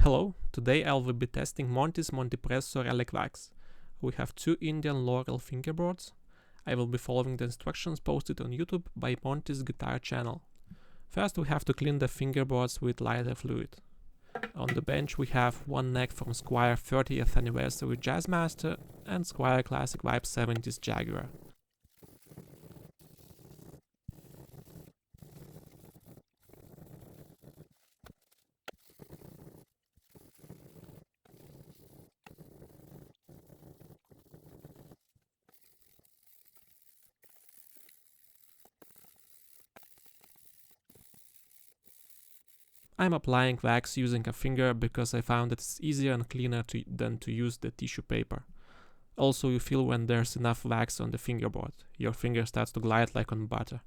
Hello, today I will be testing Monty's Montypresso Relic wax. We have two Indian laurel fingerboards. I will be following the instructions posted on YouTube by Monty's guitar channel. First we have to clean the fingerboards with lighter fluid. On the bench we have one neck from Squier 30th Anniversary Jazzmaster and Squier Classic Vibe 70s Jaguar. I'm applying wax using a finger because I found it's easier and cleaner than to use the tissue paper. Also, you feel when there's enough wax on the fingerboard. Your finger starts to glide like on butter.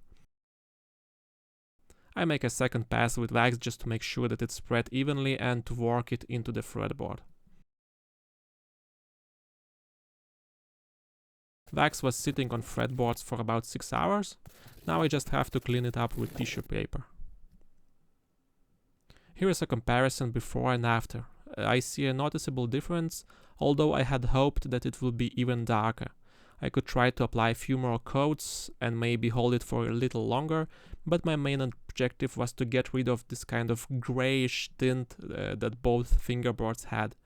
I make a second pass with wax just to make sure that it's spread evenly and to work it into the fretboard. Wax was sitting on fretboards for about 6 hours. Now I just have to clean it up with tissue paper. Here is a comparison before and after. I see a noticeable difference, although I had hoped that it would be even darker. I could try to apply a few more coats and maybe hold it for a little longer, but my main objective was to get rid of this kind of grayish tint that both fingerboards had.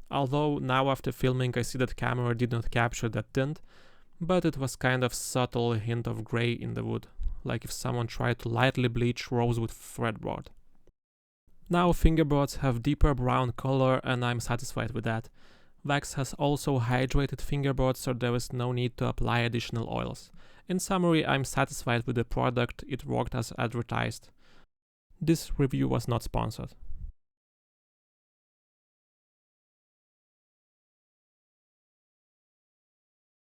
Although now after filming I see that camera did not capture that tint, but it was kind of subtle hint of gray in the wood, like if someone tried to lightly bleach rosewood fretboard. Now fingerboards have deeper brown color and I'm satisfied with that. Wax has also hydrated fingerboards, so there is no need to apply additional oils. In summary, I'm satisfied with the product, it worked as advertised. This review was not sponsored.